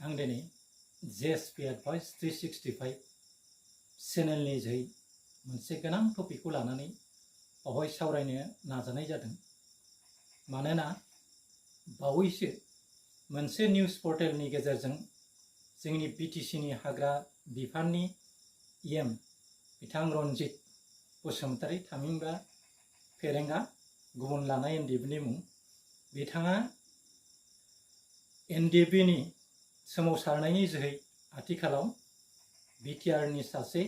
आं दिनै JSP Advice 365 चेनेलनि जोहै मोनसे गोनां टपिकखौ लानानै बावहाय सावरायनो नाजानाय जादों। मानोना बावैसो मोनसे निउज पर्टेलनि गेजेरजों जोंनि BTCनि हाग्रा बिफाननि EM बिथां रनजित बसुमतारी थामहिनबा फेरेंगा गुबुन लानाय NDFनि मुं, बिथाङा NDFनि सोमावसारनायनि जोहै आथिखालाव BTRनि सासे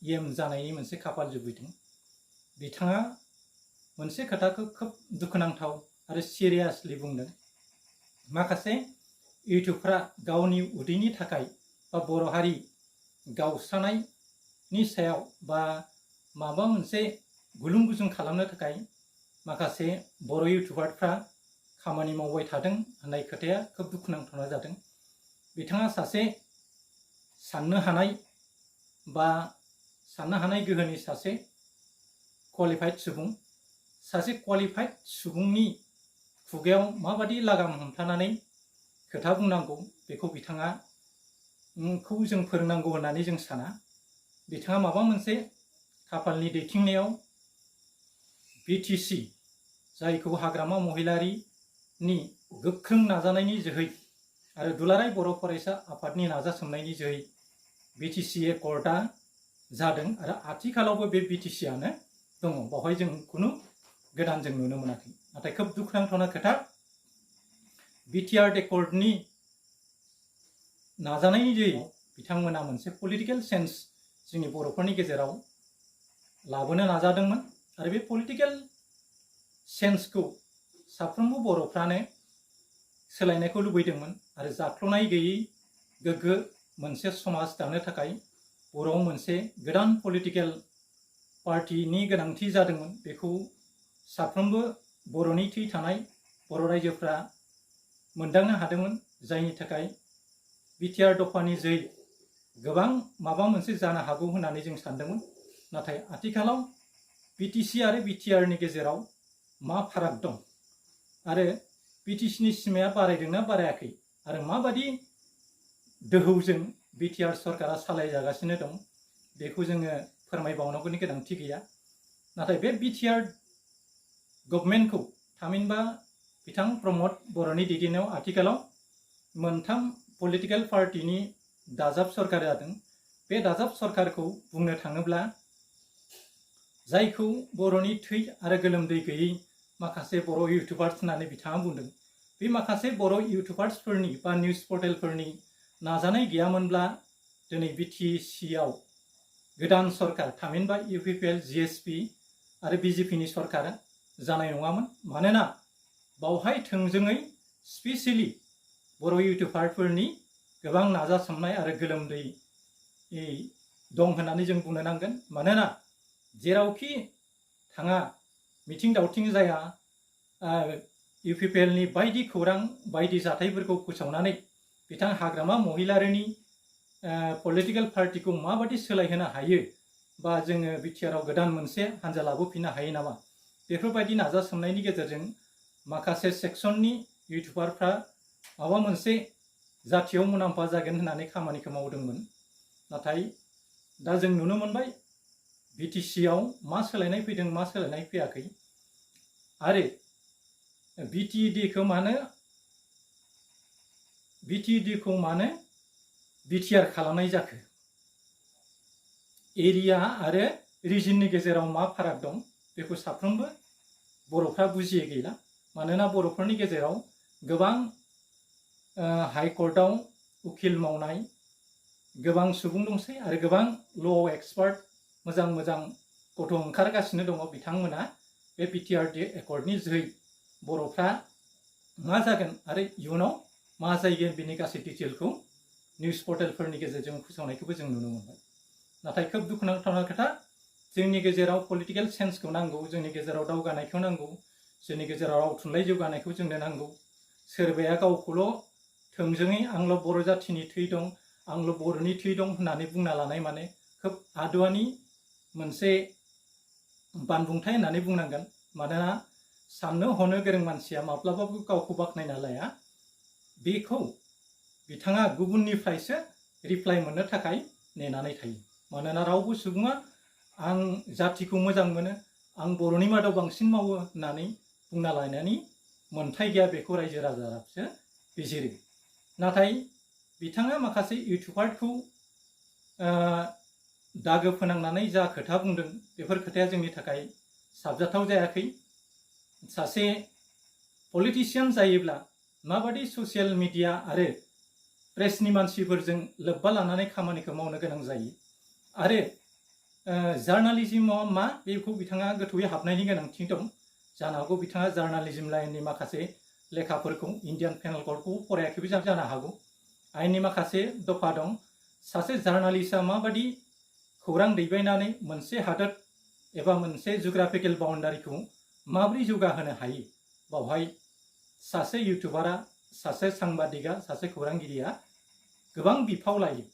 EM जानायनि मोनसे खाफाल जुबिदों। बिथाङा मोनसे खोथाखौ खोब दुखुनांथाव आरो सिरियासलि बुंदों। माखासे इउटुबफ्रा गावनि उदैनि थाखाय बा बर' हारि गावस्रानायनि सायाव बा माबा मोनसे गुलुं गुजुं खालामनो थाखाय माखासे बर' इउटुबारफ्रा खामानि मावबाय थादों होननाय खोथाया खोब दुखुनांथाव जादों। बिथाङा सासे साननो हानाय गोहोनि सासे क्वालिफाइड सुबुं। सासे क्वालिफाइड सुबुंनि खुगायाव माबादि लागाम हमथानानै खोथा बुंनांगौ बेखौ बिथाङा खौ जों फोरोंनांगौ होननानै जों साना। बिथाङा माबा मोनसे खाफालनि दैथिंनायाव BTC जायखौ हाग्रामा महिलारिनि गोख्रों नाजानायनि जोहै आरो दुलाराय बर' फरायसा आफादनि नाजासोमनायनि जोहै BTC एकर्डआ जादों आरो आथिखालावबो बे BTCआनो दङ। बावहाय जों खुनु गोदान जों नुनो मोनाखै। नाथाय खोब दुखुनांथावना खोथा, BTR एकर्डनि नाजानायनि जोहै बिथांमोना मोनसे पलिटिकेल सेन्स जोंनि बर'फोरनि गेजेराव लाबोनो नाजादोंमोन आरो बे पलिटिकेल सेन्सखौ साफ्रोमबो बर'फ्रानो सोलायनायखौ लुबैदोंमोन आरो जाख्ल'नाय गैयै गोग्गो मोनसे समाज दानो थाखाय बर'आव मोनसे गोदान पलिटिकेल पार्टिनि गोनांथि जादोंमोन। बेखौ साफ्रोमबो बर'नि थै थानाय बर' रायजोफ्रा मोनदांनो हादोंमोन, जायनि थाखाय BTR दफानि जोहै गोबां माबा मोनसे जानो हागौ होननानै जों सानदोंमोन। नाथाय आथिखालाव BTC आरो BTRनि गेजेराव मा फाराग दं आरो BTCनि सिमाया बारायदोंना बारायाखै आरो माबादि दोहौजों BTR सरकारा सालायजागासिनो दं बेखौ जोङो फोरमायबावनांगौनि गोनांथि गैया। नाथाय बे BTR गभर्नमेन्टखौ थामहिनबा बिथां प्रमद बर'नि दैदेननायाव आथिखालाव मोनथाम पलिटिकेल पार्टिनि दाजाब सरकार जादों। बे दाजाब सरकारखौ बुंनो थाङोब्ला जायखौ बर'नि थै आरो गोलोमदै गैयै माखासे बर' इउटुबार्स होननानै बिथाङा बुंदों, बे माखासे बर' इउटुबार्सफोरनि बा निउज पर्टेलफोरनि नाजानाय गैयामोनब्ला दिनै BTCआव गोदान सरकार थामहिनबा UPPL JSP आरो BJPनि सरकार जानाय नङामोन। मानोना बावहाय थोंजोङै स्पेसियेलि बर' इउटुबारफोरनि गोबां नाजासोमनाय आरो गोलोमदै दं होननानै जों बुंनो नांगोन। मानोना जेरावखि थाङा मिथिं दावथिं जाया UPPLनि बायदि खौरां बायदि जाथायफोरखौ फोसावनानै बिथां हाग्रामा महिलारिनि पलिटिकेल पार्टिखौ माबादि सोलायहोनो हायो बा जोङो BTRआव गोदान मोनसे हान्जा लाबोफिननो हायो नामा, बेफोरबायदि नाजासोमनायनि गेजेरजों माखासे सेक्सननि इउटुबारफ्रा माबा मोनसे जाथियाव मुलाम्फा जागोन होननानै खामानिखौ मावदोंमोन। नाथाय दा जों नुनो मोनबाय BTCआव मा सोलायनाय फैदों मा सोलायनाय फैयाखै आरो BTDखौ मानो BTR खालामनाय जाखो, एरिया आरो रिजननि गेजेराव मा फाराग दं बेखौ साफ्रोमबो बर'फ्रा बुजियै गैला। मानोना बर'फोरनि गेजेराव गोबां हाइकर्टआव उकिल मावनाय गोबां सुबुं दंसै आरो गोबां ल' एक्सपार्ट मोजां मोजां गथ' ओंखारगासिनो दङ। बिथांमोना बे BTR एकर्डनि जोहै बर'फ्रा मा जागोन आरो इयुनाव मा जायगोन बेनि गासै डिटेलखौ निउज पर्टेलफोरनि गेजेरजों फोसावनायखौबो जों नुनो मोनबाय। नाथाय खोब दुखुनांथावना खोथा, जोंनि गेजेराव पलिटिकेल सेन्सखौ नांगौ, जोंनि गेजेराव दावगानायखौ नांगौ, जोंनि गेजेराव राव थुनलाइ जौगानायखौ जोंनो नांगौ। सोरबाया गावखौल' थोंजोङै आंल' बर' जाथिनि थै दं, आंल' बर'नि थै दं होननानै बुंना लानाय माने खोब आदुवानि मोनसे बानबुंथाय होननानै बुंनांगोन। मानोना साननो हनो गोरों मानसिया माब्लाबाबो गावखौ बाख्नायना लाया। बेखौ बिथाङा गुबुननिफ्रायसो रिप्लाइ मोननो थाखाय नेनानै थायो। मानोना रावबो सुबुङा आं जातिखौ मोजां मोनो, आं बर'नि मादाव बांसिन मावो होननानै बुंना लानायनि मोन्थाय गैया, बेखौ रायजो राजाफोरासो बिजिरो। नाथाय बिथाङा माखासे इउटुबारखौ दागो फोनांनानै जा खोथा बुंदों, बेफोर खोथाया जोंनि थाखाय साबजाथाव जायाखै। सासे पलिटिशियान जायोब्ला माबादि ससियेल मिडिया आरो प्रेसनि मानसिफोरजों लोब्बा लानानै खामानिखौ मावनो गोनां जायो आरो जार्नालिज्मआ मा, बेखौ बिथाङा गोथौयै हाबनायनि गोनांथि दं। जानो हागौ बिथाङा जार्नालिज्म लाइननि माखासे लेखाफोरखौ इन्डियान पेनाल क'डखौ फरायाखैबो जानो हागौ। आयेननि माखासे दफा दं। सासे जार्नालिस्टआ माबादि खौरां दैबायनानै मोनसे हादोर एबा मोनसे जिअग्राफिकेल बाउन्डारिखौ माबोरै जौगाहोनो हायो, बावहाय सासे इउटुबारा, सासे सांबादिका, सासे खौरांगिरिया गोबां बिफाव लायो।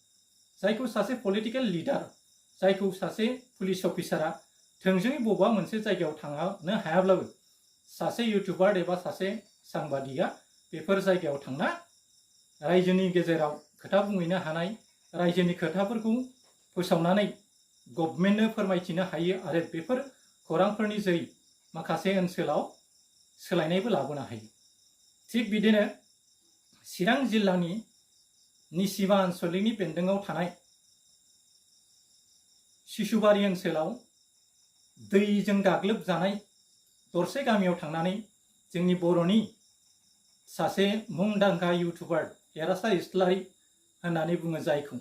जायखौ सासे पलिटिकेल लिडार, जायखौ सासे पुलिस अफिसारा थोंजोङै बबेबा मोनसे जायगायाव थांनो हायाब्लाबो सासे इउटुबार एबा सासे सांबादिका बेफोर जायगायाव थांना रायजोनि गेजेराव खोथा बुंहैनो हानाय, रायजोनि खोथाफोरखौ फोसावनानै गभर्नमेन्टनो फोरमायथिनो हायो आरो बेफोर खौरांफोरनि जोहै माखासे ओनसोलाव सोलायनायबो लाबोनो हायो। थिग बिदिनो चिरां जिल्लानि निसिमा आनसलिकनि बेन्दोङाव थानाय शिशुबारि ओनसोलाव दैजों गाग्लोबजानाय दरसे गामियाव थांनानै जोंनि बर'नि सासे मुंदांखा इउटुबार देरहासार इस्लारि होननानै बुङो जायखौ,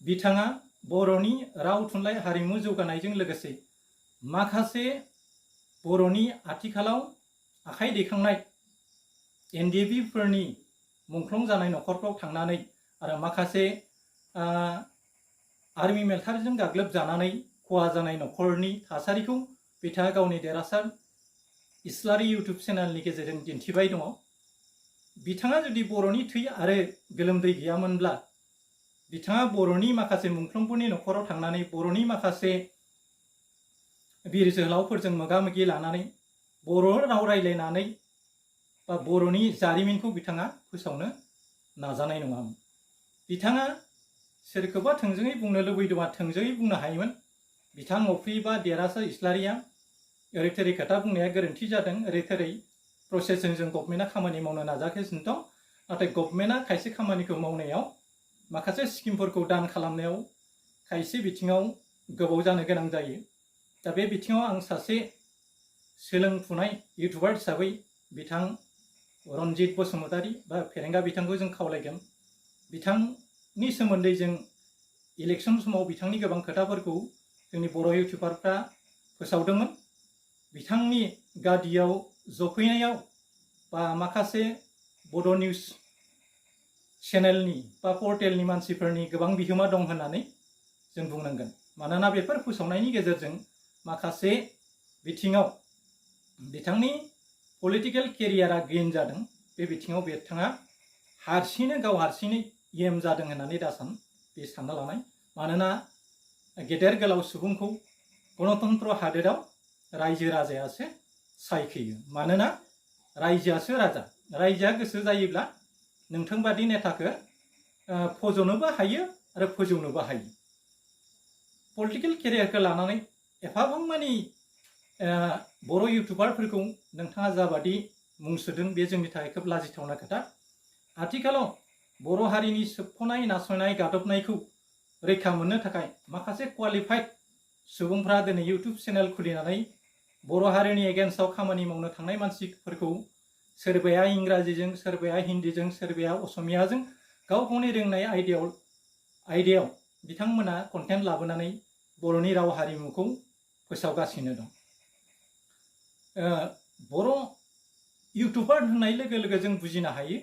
बिथाङा बर'नि राव थुनलाइ हारिमु जौगानायजों लोगोसे माखासे बर'नि आथिखालाव आखाइ दैखांनाय एनडिएफबिफोरनि मुंख्लं जानाय न'खरफ्राव थांनानै आरो माखासे आर्मि मिलिटारिजों गाग्लोबजानानै खहा जानाय न'खरनि थासारिखौ बिथाङा गावनि देरहासार इस्लारि इउटुब चेनेलनि गेजेरजों दिन्थिबाय दङ। बिथाङा जुदि बर'नि थै आरो गोलोमदै गैयामोनब्ला बिथाङा बर'नि माखासे मुंख्लंफोरनि न'खराव थांनानै बर'नि माखासे बिर जोहोलावफोरजों मोगा मोगि लानानै बर' राव रायज्लायनानै बा बर'नि जारिमिनखौ बिथाङा फोसावनो नाजानाय नङामोन। बिथाङा सोरखौबा थोंजोङै बुंनो लुबैदोंबा थोंजोङै बुंनो हायोमोन। बिथां अफ्रि बा देरहासार इस्लारिया ओरै थोरै खोथा बुंनाया गोरोन्थि जादों, ओरै थोरै प्रसेसजों जों गभर्नमेन्टआ खामानि मावनो नाजागासिनो दं। नाथाय गभर्नमेन्टआ खायसे खामानिखौ मावनायाव माखासे स्किमफोरखौ दान खालामनायाव खायसे बिथिङाव गोबाव जानो गोनां जायो। दा बे बिथिङाव आं सासे सोलोंफुनाय इउटुबार हिसाबै बिथां रनजित बसुमतारी बा फेरेंगा बिथांखौ जों खावलायगोन। बिथांनि सोमोन्दै जों इलेक्सन समाव बिथांनि गोबां खोथाफोरखौ जोंनि बर' इउटुबारफ्रा फोसावदोंमोन। बिथांनि गादियाव जफैनायाव बा माखासे बड' निउज चेनेलनि बा पर्टेलनि मानसिफोरनि गोबां बिहोमा दं होननानै जों बुंनांगोन। मानोना बेफोर फोसावनायनि गेजेरजों माखासे बिथिङाव बिथांनि पलिटिकेल केरियारा गेइन जादों। बे बिथिङाव बिथाङा हारसिङैनो गाव हारसिङै एम जादों होननानै दासान बे सानना लानाय। मानोना गेदेर गोलाव सुबुंखौ गणतन्त्र हादोराव रायजो राजायासो सायख'यो। मानोना रायजोआसो राजा, रायजोआ गोसो जायोब्ला नोंथांबादि नेताखौ फज'नोबो हायो आरो फोजौनोबो हायो। पलिटिकेल केरियारखौ लानानै एफाबां मानि बर' इउटुबारफोरखौ नोंथाङा जाबादि मुं सोदों, बे जोंनि थाखाय खोब लाजिथावना खोथा। आथिखालाव बर' हारिनि सोबख'नाय, नासयनाय, गादबनायखौ रैखा मोननो थाखाय माखासे क्वालिफाइड सुबुंफ्रा दिनै इउटुब चेनेल खुलिनानै बर' हारिनि एगेन्स्टआव खामानि मावनो थांनाय मानसिफोरखौ सोरबाया इंराजिजों, सोरबाया हिन्दीजों, सोरबाया असमियाजों गाव गावनि रोंनाय आयदायाव बिथांमोना कन्टेन्ट लाबोनानै बर'नि राव हारिमुखौ फोसावगासिनो दं। बर' इउटुबार होननाय लोगो लोगो जों बुजिनो हायो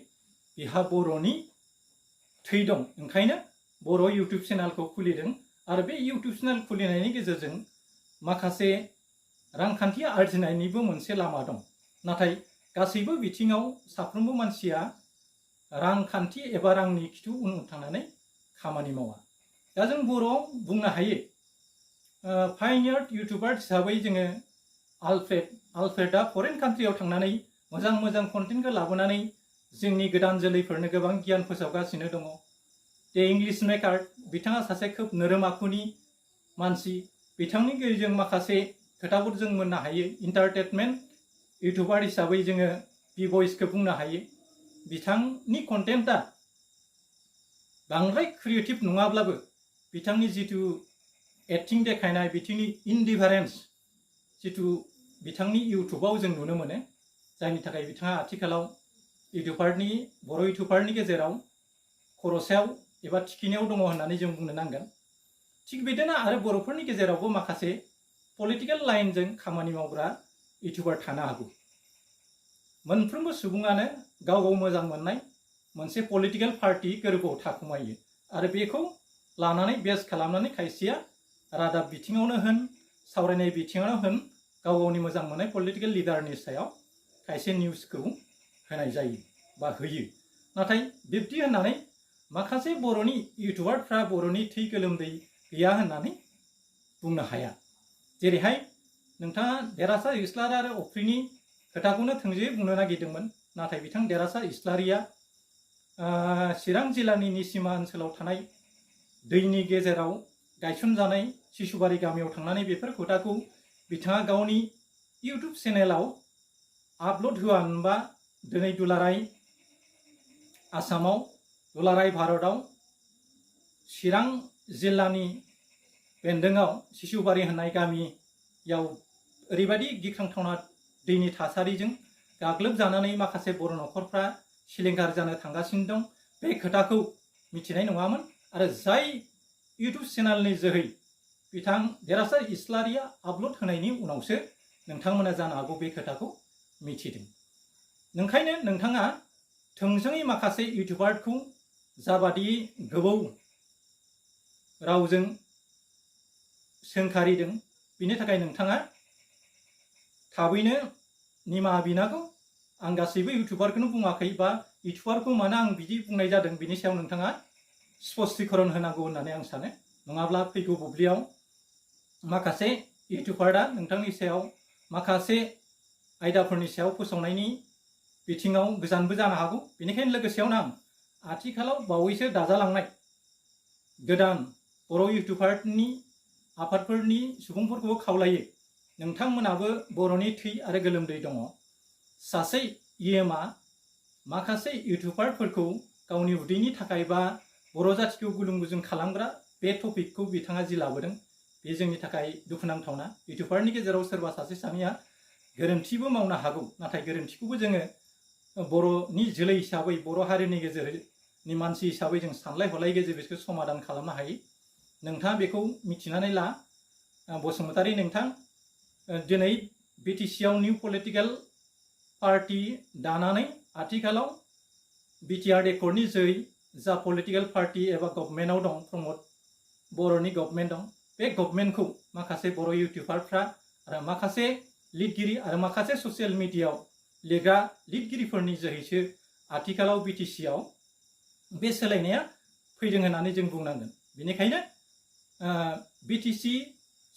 बिहा बर'नि थै दं, ओंखायनो बर' इउटुब चेनेलखौ खुलिदों। आरो बे इउटुब चेनेल खुलिनायनि गेजेरजों माखासे रांखान्थि आरजिनायनिबो मोनसे लामा दं। नाथाय गासैबो बिथिङाव साफ्रोमबो मानसिया रांखान्थि एबा रांनि खिथु उन थांनानै खामानि मावा। दा जों बर'आव बुंनो हायो पायनियार इउटुबार हिसाबै जोङो आलफ्रेडआ फरेन कान्ट्रियाव थांनानै मोजां मोजां कन्टेन्टखौ लाबोनानै जोंनि गोदान जोलैफोरनो गोबां गियान फोसावगासिनो दङ। दे इंलिश मेकार बिथाङा सासे खोब नोरोम आखुनि मानसि। बिथांनि गेजेरजों माखासे खोथाफोर जों मोननो हायो। इन्टारटेनमेन्ट इउटुबार हिसाबै जोङो बि भइसखौ बुंनो हायो। बिथांनि कन्टेन्टआ बांद्राय क्रिएटिभ नङाब्लाबो बिथांनि जिथु एक्टिं देखायनाय बिथिंनि इनडिफारेन्स जिथु बिथांनि इउटुबाव जों नुनो मोनो, जायनि थाखाय बिथाङा आथिखालाव बर' इउटुबारनि गेजेराव खर'सायाव एबा थिखिनियाव दङ होननानै जों बुंनो नांगोन। थिग बिदिनो आरो बर'फोरनि गेजेरावबो माखासे पलिटिकेल लाइनजों खामानि मावग्रा इउटुबार थानो हागौ। मोनफ्रोमबो सुबुङानो गाव गाव मोजां मोननाय मोनसे पलिटिकेल पार्टी गोरबोआव थाखुमायो आरो बेखौ लानानै बेस खालामनानै खायसेया रादाब बिथिङावनो होन, सावरायनाय बिथिङावनो होन, गाव गावनि मोजां मोननाय पलिटिकेल लिडारनि सायाव खायसे निउसखौ होनाय जायो बा होयो। नाथाय बिब्दि होननानै माखासे बर'नि इउटुबारफ्रा बर'नि थै गोलोमदै गैया होननानै बुंनो हाया। जेरैहाय नोंथाङा देरहासार इस्लारि आरो अफ्रिनि खोथाखौनो थोंजोङै बुंनो नागिरदोंमोन, नाथाय बिथां देरहासार इस्लारिया चिरां जिल्लानि निसिमा ओनसोलाव थानाय दैनि गेजेराव गायसनजानाय शिशुबारि गामियाव थांनानै बेफोर खोथाखौ बिथाङा गावनि इउटुब चेनेलाव आपल'ड होआ होनबा दिनै दुलाराय आसामाव, दुलाराय भारतआव चिरां जिल्लानि बेन्दोङाव शिशुबारि होननाय गामियाव ओरैबायदि गिख्रांथावना दैनि थासारिजों गाग्लोबजानानै माखासे बर' न'खरफ्रा सिलिंखार जानो थांगासिनो दं। बे खोथाखौ मिथिनाय नङामोन आरो जाय इउटुब चेनेलनि जोहै बिथां देरहासार इस्लारिया आपल'ड होनायनि उनावसो नोंथांमोना जानो हागौ बे खोथाखौ मिथिदों। ओंखायनो नोंथाङा थोंजोङै माखासे इउटुबारखौ जाबादि गोबौ रावजों सोंखारिदों, बिनि थाखाय नोंथाङा थाबैनो निमाहा बिनांगौ। आं गासैबो इउटुबारखौनो बुङाखै बा इउटुबारखौ मानो आं बिदि बुंनाय जादों बिनि सायाव नोंथाङा स्पष्टीकरण होनांगौ होननानै आं सानो। नङाब्ला फैगौ बुब्लियाव माखासे इउटुबारआ नोंथांनि सायाव माखासे आयदाफोरनि सायाव फोसावनायनि बिथिङाव गोजानबो जानो हागौ। बेनिखायनो लोगोसेयावनो आं आथिखालाव बावैसो दाजालांनाय गोदान बर' इउटुबारनि आफादफोरनि सुबुंफोरखौबो खावलायो, नोंथांमोनाबो बर'नि थै आरो गोलोमदै दङ। सासे इएमआ माखासे इउटुबारफोरखौ गावनि उदैनि थाखाय बा बर' जाथिखौ गुलुं गुजुं खालामग्रा बे टपिकखौ बिथाङा जि लाबोदों, बे जोंनि थाखाय दुखुनांथावना। इउटुबारनि गेजेराव सोरबा सासे सानैया गोरोन्थिबो मावनो हागौ, नाथाय गोरोन्थिखौबो जोङो बर'नि जोलै हिसाबै, बर' हारिनि गेजेरनि मानसि हिसाबै जों सानलाय हलाय गेजेर बिसोरखौ समाधान खालामनो हायो। नोंथाङा बेखौ मिथिनानै ला। बसुमतारी नोंथां, दिनै बिटिसिआव निउ पलिटिकेल पार्टी दानानै आथिखालाव बिटिआर एकर्डनि जोहै जा पलिटिकेल पार्टी एबा गभर्नमेन्टआव दं, प्रमद बर'नि गभर्नमेन्ट दं, बे गभर्नमेन्टखौ माखासे बर' इउटुबारफ्रा आरो माखासे लिरगिरि आरो माखासे ससियेल मिडियायाव लिरग्रा लिरगिरिफोरनि जोहैसो आथिखालाव बिटिसिआव बे सोलायनाया फैदों होननानै जों बुंनांगोन। बेनिखायनो बिटिसि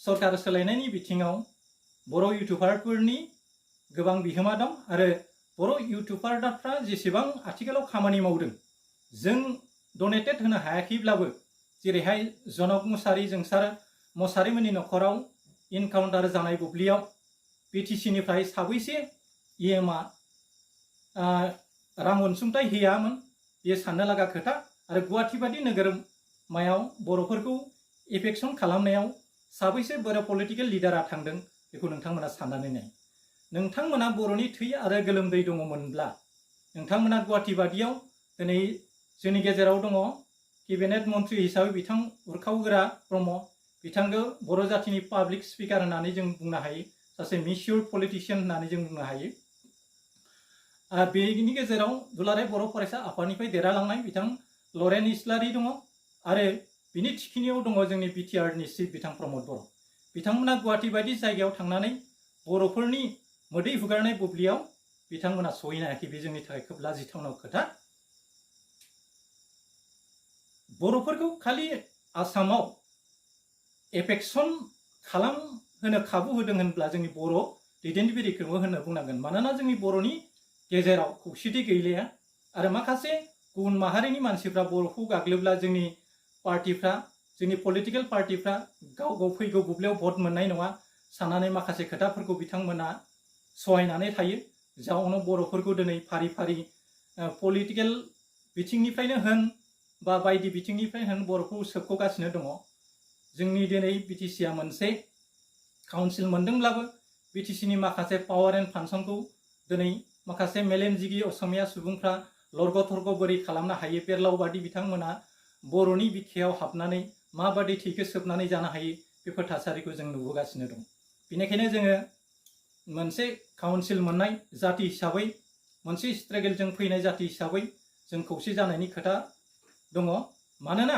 सरकार सोलायनायनि बिथिङाव बर' इउटुबारफोरनि गोबां बिहोमा दं आरो बर' इउटुबारफ्रा जेसेबां आथिखालाव खामानि मावदों, जों डनेटेड होनो हायाखैब्लाबो, जेरैहाय जनक मुसारि, जोंसार मुसारिमोननि न'खराव इनकाउन्टार जानाय बुब्लियाव बिटिसिनिफ्राय साबैसे इएमआ रां अनसुंथाइ होयामोन, बेयो साननो लागा खोथा। आरो गुवाहाटि बादि नोगोरमायाव बर'फोरखौ एफेक्सन खालामनायाव साबैसे बर' पलिटिकेल लिडारा थांदों, बेखौ नोंथांमोना साननानै नाय। नोंथांमोना बर'नि थै आरो गोलोमदै दङमोनब्ला नोंथांमोना गुवाहाटि बादियाव दिनै जोंनि गेजेराव दङ केबिनेट मन्त्रि हिसाबै बिथां उरखावगोरा ब्रह्म, बिथांखौ बर' जाथिनि पाब्लिक स्पिकार होननानै जों बुंनो हायो, सासे मिसिउर पलिटिशियान होननानै जों बुंनो हायो। बेनि गेजेराव दुलाराय बर' फरायसा आफादनिफ्राय देरहालांनाय बिथां लरेन इस्लारि दङ आरो बिनि थिखिनियाव दङ जोंनि बिटिआरनि चिफ बिथां प्रमद बर'। बिथांमोना गुवाहाटि बायदि जायगायाव थांनानै बर'फोरनि मोदै हुगारनाय बुब्लियाव बिथांमोना सहैनो हायाखै। बे जोंनि थाखाय खोब लाजिथावना खोथा। बर'फोरखौ खालि आसामाव एफेक्सन खालामहोनो खाबु होदों होनब्ला जोंनि बर' दैदेनगिरिखौबो होननो बुंनांगोन। मानोना जोंनि बर'नि गेजेराव खौसेथि गैलिया। आरो माखासे गुबुन माहारिनि मानसिफ्रा बर'खौ गाग्लोबब्ला जोंनि पार्टिफ्रा जोंनि पलिटिकेल पार्टिफ्रा गाव गाव फैगौ बुब्लियाव भट मोननाय नङा साननानै माखासे खोथाफोरखौ बिथांमोना सहायनानै थायो। जाउनाव बर'फोरखौ दिनै फारि फारि पलिटिकेल बिथिंनिफ्रायनो होन बा बायदि बिथिंनिफ्राय होन बर'खौ सोबख'गासिनो दङ। जोंनि दिनै बिटिसिआ मोनसे काउन्सिल मोनदोंब्लाबो बिटिसिनि माखासे पावार एन्ड फांसनखौ दिनै माखासे मेलेमजिबि असमिया सुबुंफ्रा लरग' थरग' बोरै खालामनो हायो बेरलावबादि बिथांमोना बर'नि बिखायाव हाबनानै माबादि थैखो सोबनानै जानो हायो बेफोर थासारिखौ जों नुबोगासिनो दं। बेनिखायनो जोङो मोनसे काउन्सिल मोननाय जाति हिसाबै मोनसे स्ट्रागलजों फैनाय जाति हिसाबै जों खौसे जानायनि खोथा दङ। मानोना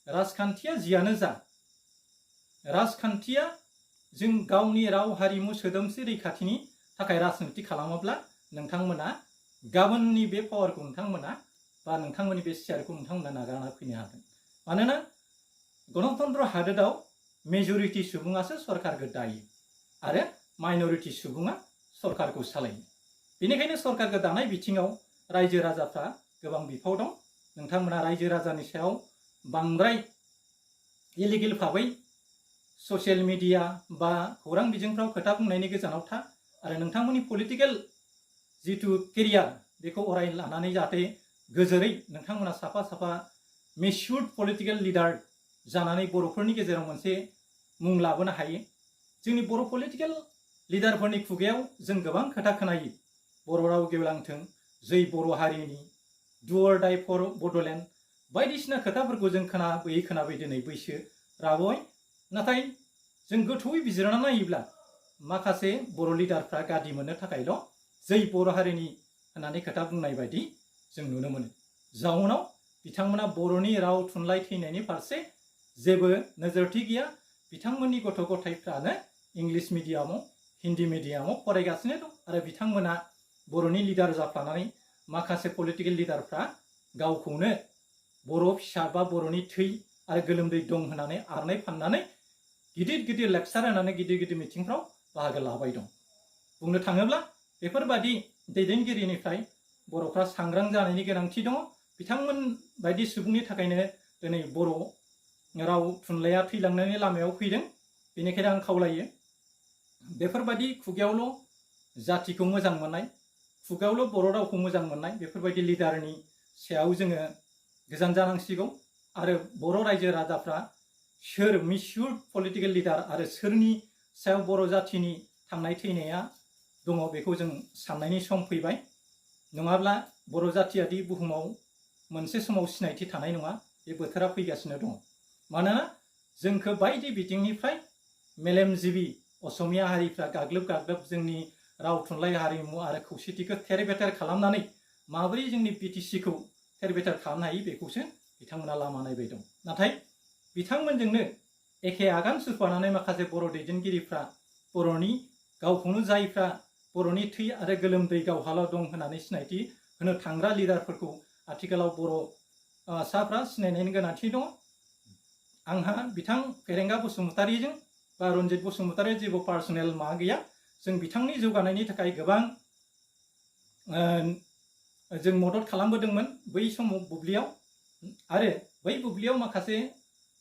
राजखान्थिया जियानो जा राजखान्थिया जों गावनि राव हारिमु सोदोमस्रि रैखाथिनि थाखाय राजनिति खालामोब्ला नोंथांमोना गाबोननि बे पावारखौ नोंथांमोना बा नोंथांमोननि बे सियारखौ नोंथांमोना नागारना फैनो हागोन। मानोना गणतन्त्र हादोराव मेजरिटी सुबुङासो सरकारखौ दायो आरो माइनरिटी सुबुङा सरकारखौ सालायो। बेनिखायनो सरकारखौ दानाय बिथिङाव रायजो राजाफ्रा गोबां बिफाव दं। नोंथांमोना रायजो राजानि सायाव बांद्राय इलिगेल भाबै ससियेल मिडिया बा खौरां बिजोंफ्राव खोथा बुंनायनि गोजानाव था आरो नोंथांमोननि पलिटिकेल जिथु केरियार बेखौ अराय लानानै जाहाथे गोजोरै नोंथांमोना साफा साफा मेच्युर्ड पलिटिकेल लिडार जानानै बर'फोरनि गेजेराव मोनसे मुं लाबोनो हायो। जोंनि बर' पलिटिकेल लिडारफोरनि खुगायाव जों गोबां खोथा खोनायो। बर' राव गेवलांथों, जै बर' हारिनि, डु अर डाइ फर बड'लेण्ड बायदिसिना खोथाफोरखौ जों खोनाबोयै दिनै बैसो राबोबाय। नाथाय जों गोथौयै बिजिरना नायोब्ला माखासे बर' लिडारफ्रा गादि मोननो थाखायल' जै बर' हारिनि होननानै खोथा बुंनाय बायदि जों नुनो मोनो। जाउनाव बिथांमोना बर'नि राव थुनलाइ थैनायनि फारसे जेबो नोजोरथि गैया। बिथांमोननि गथ' गथायफ्रानो इंलिश मिडियामाव हिन्दी मिडियामाव फरायगासिनो दं आरो बिथांमोना बर'नि लिडार जाफ्लानानै माखासे पलिटिकेल लिडारफ्रा गावखौनो बर' फिसा बा बर'नि थै आरो गोलोमदै दं होननानै आरनाय फाननानै गिदिर गिदिर लेक्सार होनानै गिदिर गिदिर मिटिंफ्राव बाहागो लाबाय दं। बुंनो थाङोब्ला बेफोरबादि दैदेनगिरिनिफ्राय बर'फ्रा सांग्रां जानायनि गोनांथि दङ। बिथांमोन बायदि सुबुंनि थाखायनो दिनै बर' राव थुनलाइया थैलांनायनि लामायाव फैदों। बेनिखायनो आं खावलायो बेफोरबादि खुगायावल' जातिखौ मोजां मोननाय, खुगायावल' बर' रावखौ मोजां मोननाय बेफोरबायदि लिडारनि सायाव जोङो गोजान जानांसिगौ आरो बर' रायजो राजाफ्रा सोर मिच्युर्ड पलिटिकेल लिडार आरो सोरनि सायाव बर' जातिनि थांनाय थैनाया दङ बेखौ जों साननायनि सम फैबाय। नङाब्ला बर' जातियादि बुहुमाव मोनसे समाव सिनायथि थानाय नङा बे बोथोरा फैगासिनो दङ। मानोना जोंखौ बायदि बिथिंनिफ्राय मेलेमजिबि असमिया हारिफ्रा गाग्लोब गाग्लोब जोंनि राव थुनलाइ हारिमु आरो खौसेथिखौ थेर बेथेर खालामनानै माबोरै जोंनि बिटिसिखौ थेर बेथेर खालामनो हायो बेखौसो बिथांमोना लामा नायबाय दं। नाथाय बिथांमोनजोंनो एखे आगान सुरफानानै माखासे बर' दैदेनगिरिफ्रा बर'नि गावखौनो जायफ्रा बर'नि थै आरो गोलोमदै गावहाल' दं होननानै सिनायथि होनो थांग्रा लिडारफोरखौ आथिखालाव बर' साफ्रा सिनायनायनि गोनांथि दङ। आंहा बिथां फेरेंगा बसुमतारीजों बा रन्जित बसुमतारी जेबो पार्सनेल माबा गैया। जों बिथांनि जौगानायनि थाखाय गोबां जों मदद खालामबोदोंमोन बै समाव बुब्लियाव आरो बै बुब्लियाव माखासे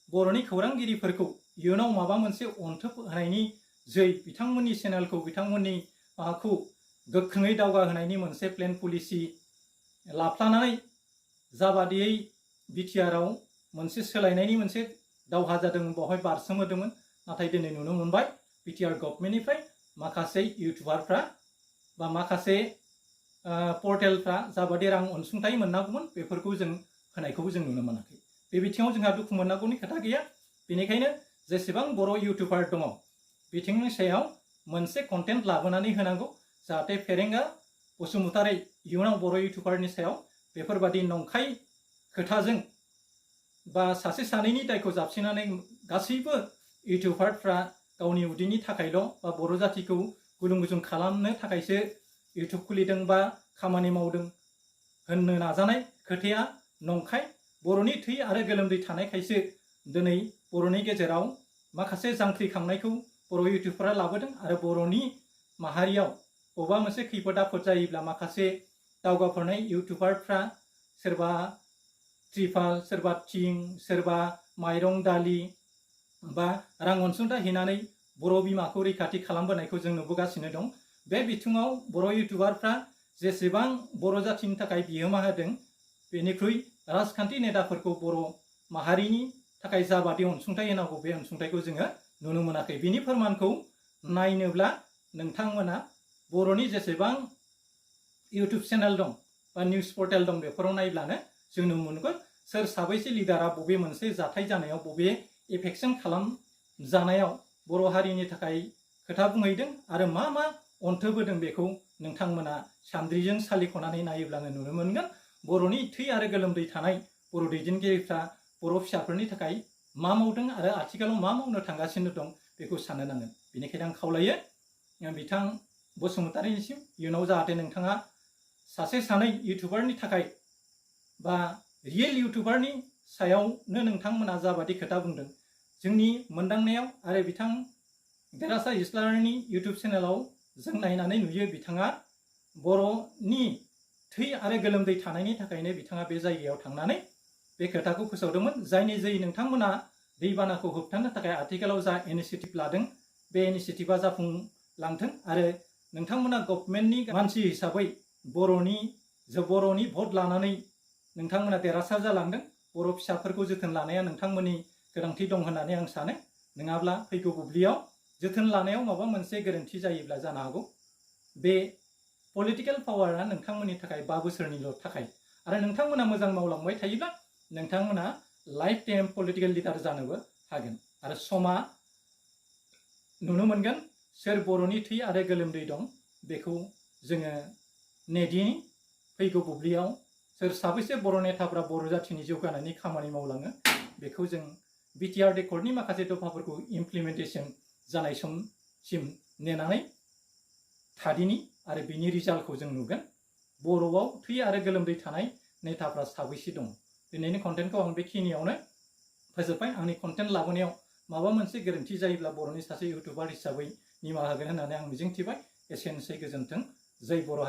बर'नि खौरांगिरिफोरखौ इयुनाव माबा मोनसे अनथोब होनायनि जै बिथांमोननि चेनेलखौ बिथांमोननि माबाखौ गोख्रोङै दावगाहोनायनि मोनसे प्लेन पलिसि लाफ्लानानै जाबादियै बिटिआरआव मोनसे सोलायनायनि मोनसे दावहा जादोंमोन बेवहाय बारसोमहोदोंमोन। नाथाय दिनै नुनो मोनबाय बिटिआर गभर्नमेन्टनिफ्राय माखासे इउटुबारफ्रा बा माखासे पर्टेलफ्रा जाबादि रां अनसुंथाइ मोननांगौमोन बेफोरखौ जों होनायखौबो जों नुनो मोनाखै। बे बिथिङाव जोंहा दुखु मोननांगौनि खोथा गैया। बेनिखायनो जेसेबां बर' इउटुबार दङ बिथिंनि सायाव मोनसे कन्टेन्ट लाबोनानै होनांगौ जाहाथे फेरेंगा बसुमतारी इयुनाव बर' इउटुबारनि सायाव बेफोरबादि नंखाय खोथाजों बा सासे सानैनि दायखौ जाबसिनानै गासैबो इउटुबारफ्रा गावनि उदैनि थाखायल' बा बर' जातिखौ गुलुं गुजुं खालामनो थाखायसो इउटुब खुलिदों बा खामानि मावदों होननो नाजानाय खोथाया नंखाय। बर'नि थै आरो गोलोमदै थानायखायसो दिनै बर'नि गेजेराव माखासे जांख्रिखांनायखौ बर' इउटुबफोरा लाबोदों आरो बर'नि माहारियाव बबेबा मोनसे खैफोद आफोद जायोब्ला माखासे दावगाफुनाय इउटुबारफ्रा सोरबा त्रिपाल, सोरबा थिं, सोरबा माइरं दालि बा रां अनसुंथाइ हैनानै बर' बिमाखौ रैखाथि खालामबोनायखौ जों नुबोगासिनो दं। बे बिथिङाव बर' इउटुबारफ्रा जेसेबां बर' जाथिनि थाखाय बिहोमा होदों, बेनिख्रुइ राजखान्थि नेताफोरखौ बर' माहारिनि थाखाय जाबादि अनसुंथाइ होनांगौ बे अनसुंथाइखौ जोङो नुनो मोनाखै। बिनि फोरमानखौ नायनोब्ला नोंथांमोना बर'नि जेसेबां इउटुब चेनेल दं बा निउस पर्टेल दं बेफोराव नायब्लानो जों नुनो मोनगोन सोर साबैसे लिडारा बबे मोनसे जाथाय जानायाव बबे एफेक्सन खालामजानायाव बर' हारिनि थाखाय खोथा बुंहैदों आरो मा मा अन्थोब होदों बेखौ नोंथांमोना सान्द्रिजों सालिख'नानै नायोब्लानो नुनो मोनगोन बर'नि थै आरो गोलोमदै थानाय बर' दैदेनगिरिफ्रा बर' फिसाफोरनि थाखाय मा मावदों आरो आथिखालाव मा मावनो थांगासिनो दं बेखौ साननो नांगोन। बेनिखायनो आं खावलायो बिथां बसुमतारीनिसिम इयुनाव जाहाथे नोंथाङा सासे सानै इउटुबारनि थाखाय बा रियेल इउटुबारनि सायावनो नोंथांमोना जाबादि खोथा बुंदों, जोंनि मोनदांनायाव आरो बिथां देरासार इस्लारिनि इउटुब चेनेलाव जों नायनानै नुयो बिथाङा बर'नि थै आरो गोलोमदै थानायनि थाखायनो बिथाङा बे जायगायाव थांनानै बे खोथाखौ फोसावदोंमोन, जायनि जै नोंथांमोना दैबानाखौ होबथानो थाखाय आथिखालाव जा इनिसिएटिभ लादों बे इनिसिएटिभा जाफुंलांथों आरो नोंथांमोना गभर्नमेन्टनि मानसि हिसाबै बर'नि भट लानानै नोंथांमोना देरहासार जालांदों। बर' फिसाफोरखौ जोथोन लानाया नोंथांमोननि गोनांथि दं होननानै आं सानो। नङाब्ला फैगौ बुब्लियाव जोथोन लानायाव माबा मोनसे गोरोन्थि जायोब्ला जानो हागौ बे पलिटिकेल पावारा नोंथांमोननि थाखाय 5 बोसोरनिल' थाखाय आरो नोंथांमोना मोजां मावलांबाय थायोब्ला नोंथांमोना लाइफ टाइम पलिटिकेल लिडार जानोबो हागोन आरो समा नुनो मोनगोन सोर बर'नि थै आरो गोलोमदै दं बेखौ जोङो नेदिनि फैगौ बुब्लियाव सोर साबैसे बर' नेताफ्रा बर' जाथिनि जौगानायनि खामानि मावलाङो बेखौ जों बिटिआर रेकर्डनि माखासे दफाफोरखौ इमप्लिमेन्टेसन जानाय समसिम नेनानै थादिनि आरो बिनि रिजाल्टखौ जों नुगोन बर'आव थै आरो गोलोमदै थानाय नेताफ्रा साबैसे दं। दिनैनि कन्टेन्टखौ आं बेखिनियावनो फोजोबबाय। आंनि कन्टेन्ट लाबोनायाव माबा मोनसे गोरोन्थि जायोब्ला बर'नि सासे इउटुबार हिसाबै निमाहा होगोन होननानै आं मिजिंथिबाय। एसेनोसै, गोजोन्थों। जै बर' हारि।